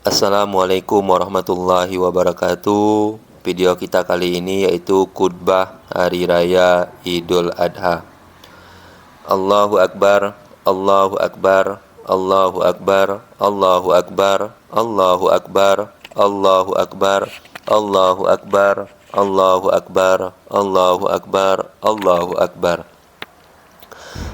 Assalamualaikum warahmatullahi wabarakatuh. Video kita kali ini yaitu khutbah Hari Raya Idul Adha. Allahu Akbar, Allahu Akbar, Allahu Akbar, Allahu Akbar, Allahu Akbar, Allahu Akbar, Allahu Akbar, Allahu Akbar, Allahu Akbar, Allahu Akbar.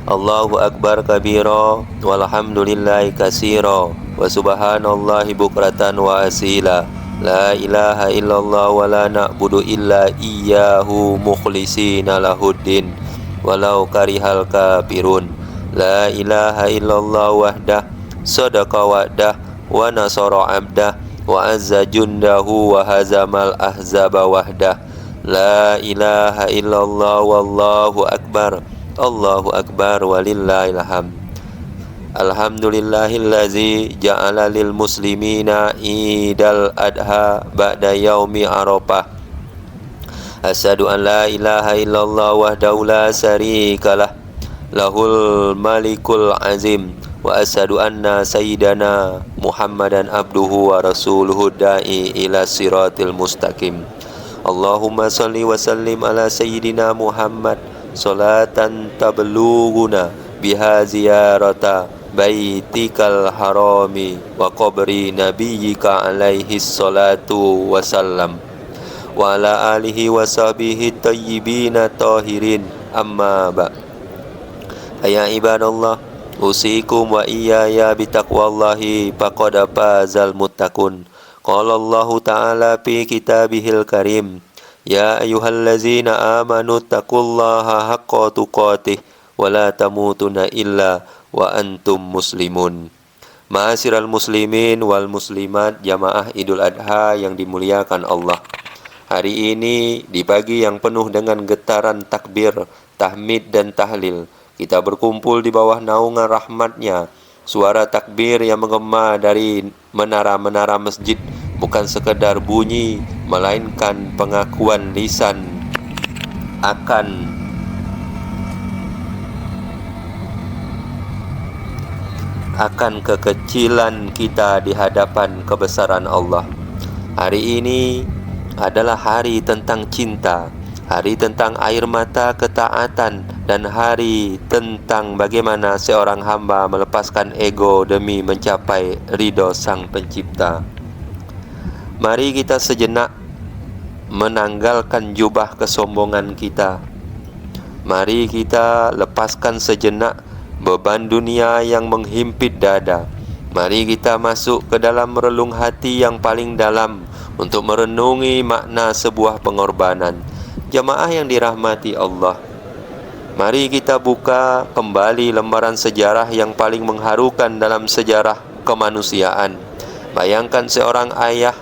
Allahu Akbar kabira walhamdulillahi katsira wa subhanallahi bukratan wa asila. La ilaha illallah wa la na'budu illa iyyahu mukhlishina lahuddin walau karihal kafirun. La ilaha illallah wahdah sadaqa wa'dah wa nasara 'abdah wa azza jundahu wa hazamal ahzaba wahdah. La ilaha illallah wallahu akbar. Allahu Akbar walillahil hamd. Alhamdulillahillazi ja'ala lil muslimina idal adha ba'da yaumi arafah. Asyhadu an la ilaha illallah wahdahu la syarikalah lahul malikul azim wa asyhadu anna sayyidana Muhammadan abduhu wa rasuluhu da'i ila siratil mustaqim. Allahumma salli wa sallim ala sayyidina Muhammad salatan tablughuna biha ziyarata baitikal harami wa qabri nabiyyika alaihi salatu wasallam wa ala alihi wa sahbihi tayyibina tahirin amma ba. Ya ibadallah, usikum wa iyaya bitaqwallahi faqad fazal muttaqun. Qala Allah ta'ala fi kitabihil karim, ya ayyuhallazina amanu taqullaha haqqa tuqatih wa la tamutunna illa wa antum muslimun. Ma'asyiral muslimin wal muslimat, jamaah Idul Adha yang dimuliakan Allah. Hari ini di pagi yang penuh dengan getaran takbir, tahmid dan tahlil, kita berkumpul di bawah naungan rahmatnya. Suara takbir yang menggema dari menara-menara masjid bukan sekedar bunyi, melainkan pengakuan lisan akan kekecilan kita di hadapan kebesaran Allah. Hari ini adalah hari tentang cinta, hari tentang air mata ketaatan, dan hari tentang bagaimana seorang hamba melepaskan ego demi mencapai ridho Sang Pencipta. Mari kita sejenak menanggalkan jubah kesombongan kita. Mari kita lepaskan sejenak beban dunia yang menghimpit dada. Mari kita masuk ke dalam relung hati yang paling dalam untuk merenungi makna sebuah pengorbanan. Jamaah yang dirahmati Allah, mari kita buka kembali lembaran sejarah yang paling mengharukan dalam sejarah kemanusiaan. Bayangkan seorang ayah,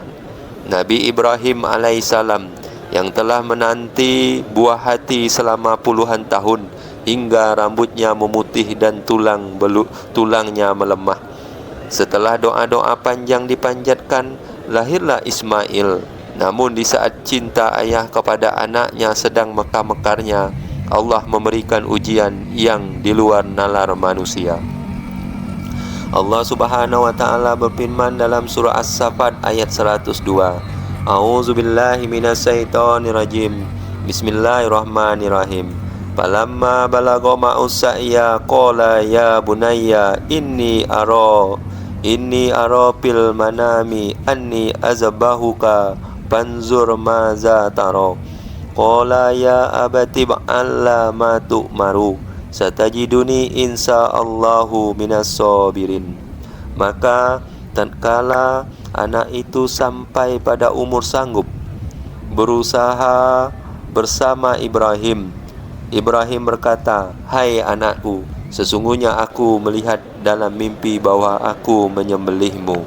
Nabi Ibrahim alaihissalam, yang telah menanti buah hati selama puluhan tahun hingga rambutnya memutih dan tulangnya melemah. Setelah doa-doa panjang dipanjatkan, lahirlah Ismail. Namun di saat cinta ayah kepada anaknya sedang mekar-mekarnya, Allah memberikan ujian yang di luar nalar manusia. Allah Subhanahu wa taala berfirman dalam surah As-Saffat ayat 102. A'udzubillahi minasyaitonirrajim. Bismillahirrahmanirrahim. Falamma balagha ma'us sa'ya qala ya bunayya inni ara fil manami anni azbahuka fanzur maza tara. Qala ya abati ba'alla ma tu'maru satajiduni insyaallahu minas sabirin. Maka tatkala anak itu sampai pada umur sanggup berusaha bersama Ibrahim, Ibrahim berkata, "Hai anakku, sesungguhnya aku melihat dalam mimpi bahwa aku menyembelihmu.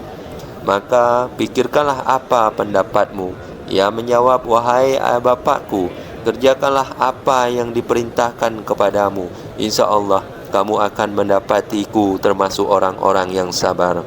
Maka pikirkanlah apa pendapatmu." Ia menjawab, "Wahai bapakku, kerjakanlah apa yang diperintahkan kepadamu. Insya Allah kamu akan mendapatiku termasuk orang-orang yang sabar."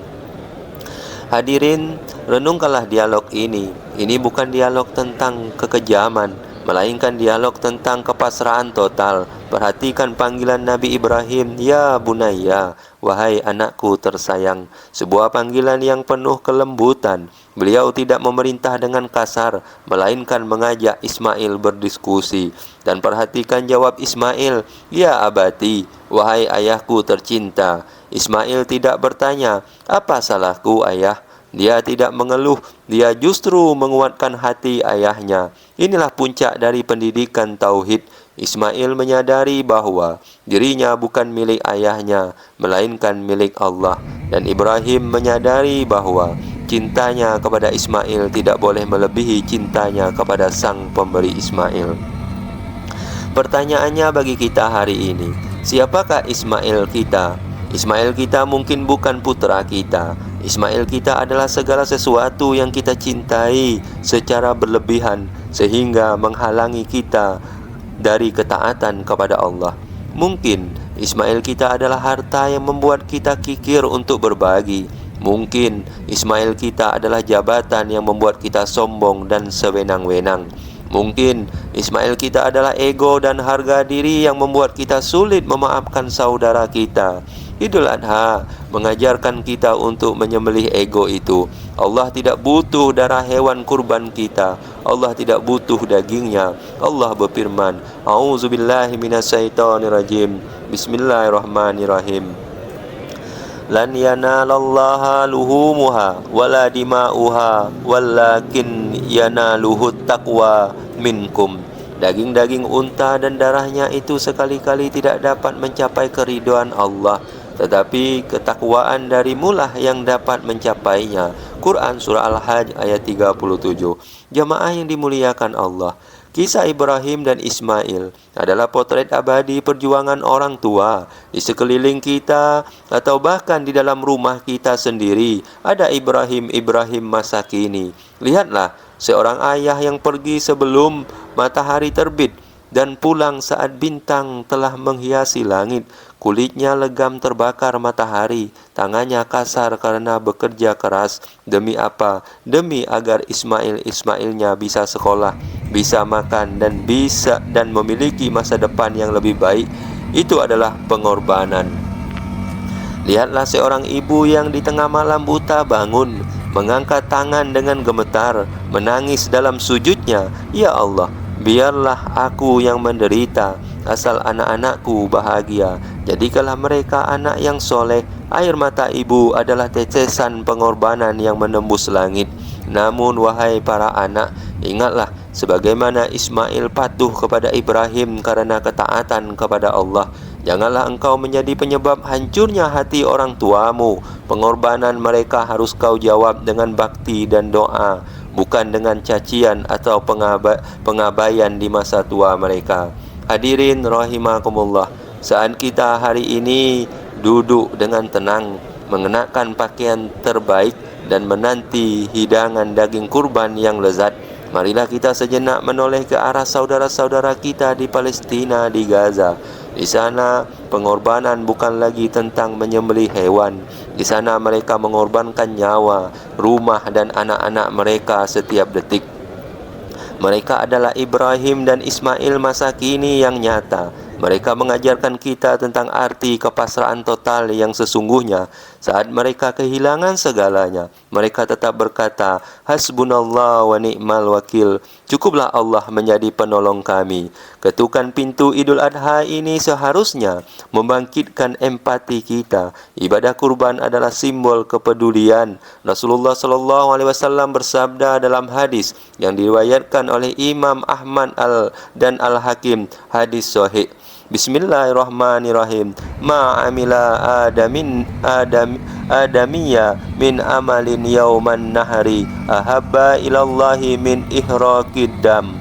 Hadirin, renungkanlah dialog ini. Ini bukan dialog tentang kekejaman, melainkan dialog tentang kepasrahan total. Perhatikan panggilan Nabi Ibrahim, "Ya bunayya," wahai anakku tersayang. Sebuah panggilan yang penuh kelembutan. Beliau tidak memerintah dengan kasar, melainkan mengajak Ismail berdiskusi. Dan perhatikan jawab Ismail, "Ya abati," wahai ayahku tercinta. Ismail tidak bertanya, "Apa salahku, ayah?" Dia tidak mengeluh, dia justru menguatkan hati ayahnya. Inilah puncak dari pendidikan tauhid. Ismail menyadari bahwa dirinya bukan milik ayahnya, melainkan milik Allah. Dan Ibrahim menyadari bahwa cintanya kepada Ismail tidak boleh melebihi cintanya kepada sang pemberi Ismail. Pertanyaannya bagi kita hari ini, siapakah Ismail kita? Ismail kita mungkin bukan putra kita. Ismail kita adalah segala sesuatu yang kita cintai secara berlebihan sehingga menghalangi kita dari ketaatan kepada Allah. Mungkin Ismail kita adalah harta yang membuat kita kikir untuk berbagi. Mungkin Ismail kita adalah jabatan yang membuat kita sombong dan sewenang-wenang. Mungkin Ismail kita adalah ego dan harga diri yang membuat kita sulit memaafkan saudara kita. Idul Adha mengajarkan kita untuk menyembelih ego itu. Allah tidak butuh darah hewan kurban kita. Allah tidak butuh dagingnya. Allah berfirman, "A'udzubillahi minasyaitonirrajim. Bismillahirrahmanirrahim. Lan yanalallaha luhumuha wala dima'uha walakin yanaluhut taqwa minkum." Daging-daging unta dan darahnya itu sekali-kali tidak dapat mencapai keridhaan Allah, tetapi ketakwaan darimulah yang dapat mencapainya. Quran Surah Al-Hajj ayat 37. Jamaah yang dimuliakan Allah, kisah Ibrahim dan Ismail adalah potret abadi perjuangan orang tua. Di sekeliling kita atau bahkan di dalam rumah kita sendiri ada Ibrahim masa kini. Lihatlah, seorang ayah yang pergi sebelum matahari terbit dan pulang saat bintang telah menghiasi langit. Kulitnya legam terbakar matahari, tangannya kasar karena bekerja keras. Demi apa? Demi agar Ismailnya bisa sekolah, bisa makan, dan memiliki masa depan yang lebih baik. Itu adalah pengorbanan. Lihatlah seorang ibu yang di tengah malam buta bangun, mengangkat tangan dengan gemetar, menangis dalam sujudnya, "Ya Allah, biarlah aku yang menderita, asal anak-anakku bahagia. Jadikanlah mereka anak yang soleh." Air mata ibu adalah tetesan pengorbanan yang menembus langit. Namun wahai para anak, ingatlah sebagaimana Ismail patuh kepada Ibrahim karena ketaatan kepada Allah. Janganlah engkau menjadi penyebab hancurnya hati orang tuamu. Pengorbanan mereka harus kau jawab dengan bakti dan doa, bukan dengan cacian atau pengabaian di masa tua mereka. Hadirin rahimakumullah, saat kita hari ini duduk dengan tenang, mengenakan pakaian terbaik dan menanti hidangan daging kurban yang lezat, marilah kita sejenak menoleh ke arah saudara-saudara kita di Palestina, di Gaza. Di sana pengorbanan bukan lagi tentang menyembelih hewan. Di sana mereka mengorbankan nyawa, rumah, dan anak-anak mereka setiap detik. Mereka adalah Ibrahim dan Ismail masa kini yang nyata. Mereka mengajarkan kita tentang arti kepasrahan total yang sesungguhnya. Saat mereka kehilangan segalanya, mereka tetap berkata, "Hasbunallah wa ni'mal wakil." Cukuplah Allah menjadi penolong kami. Ketukan pintu Idul Adha ini seharusnya membangkitkan empati kita. Ibadah kurban adalah simbol kepedulian. Rasulullah SAW bersabda dalam hadis yang diriwayatkan oleh Imam Ahmad dan Al-Hakim, hadis sahih. Bismillahirrahmanirrahim. Ma amila adamiyya min amalin yauman nahri ahabba ilallahi min ihraqid dam.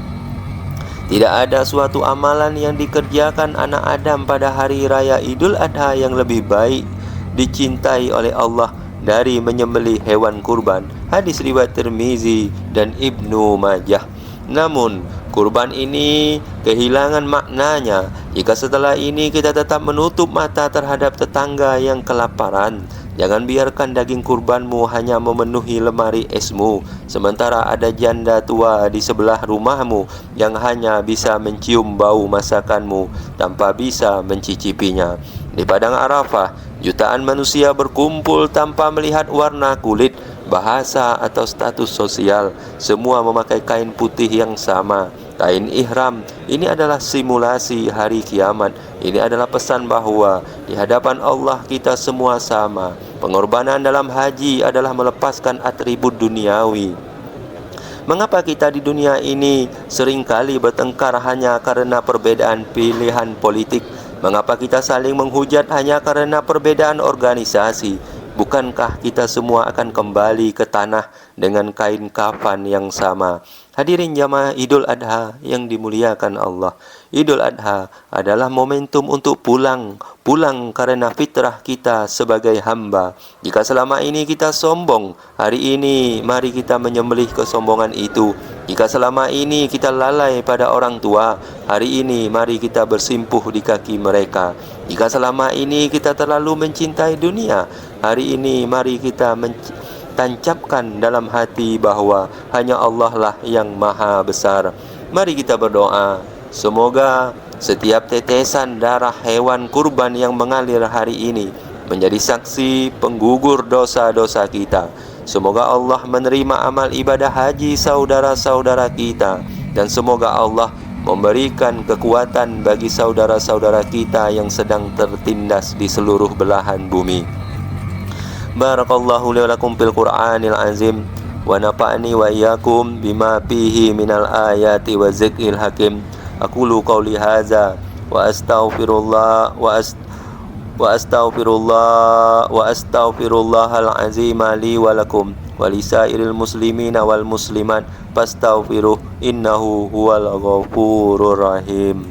Tidak ada suatu amalan yang dikerjakan anak Adam pada hari raya Idul Adha yang lebih baik dicintai oleh Allah dari menyembelih hewan kurban. Hadis riwayat Tirmizi dan Ibnu Majah. Namun kurban ini kehilangan maknanya jika setelah ini kita tetap menutup mata terhadap tetangga yang kelaparan. Jangan biarkan daging kurbanmu hanya memenuhi lemari esmu, sementara ada janda tua di sebelah rumahmu yang hanya bisa mencium bau masakanmu tanpa bisa mencicipinya. Di padang Arafah, jutaan manusia berkumpul tanpa melihat warna kulit, bahasa atau status sosial. Semua memakai kain putih yang sama, kain ihram. Ini adalah simulasi hari kiamat. Ini adalah pesan bahwa di hadapan Allah kita semua sama. Pengorbanan dalam haji adalah melepaskan atribut duniawi. Mengapa kita di dunia ini seringkali bertengkar hanya karena perbedaan pilihan politik? Mengapa kita saling menghujat hanya karena perbedaan organisasi? Bukankah kita semua akan kembali ke tanah dengan kain kafan yang sama? Hadirin jamaah Idul Adha yang dimuliakan Allah. Idul Adha adalah momentum untuk pulang karena fitrah kita sebagai hamba. Jika selama ini kita sombong, hari ini mari kita menyembelih kesombongan itu. Jika selama ini kita lalai pada orang tua, hari ini mari kita bersimpuh di kaki mereka. Jika selama ini kita terlalu mencintai dunia, hari ini mari kita tancapkan dalam hati bahwa hanya Allah lah yang maha besar. Mari kita berdoa, semoga setiap tetesan darah hewan kurban yang mengalir hari ini menjadi saksi penggugur dosa-dosa kita. Semoga Allah menerima amal ibadah haji saudara-saudara kita, dan semoga Allah memberikan kekuatan bagi saudara-saudara kita yang sedang tertindas di seluruh belahan bumi. Barakallahu li wa lakum fil Qur'anil azim, wa nafa'ani wa iyyakum bima fihi minal ayati wa zikril hakim. Aqulu qawli hadza wa astaghfirullahal azim li wa lakum wa lisairil muslimina wal muslimat fastaghfiruh innahu huwal ghafurur rahim.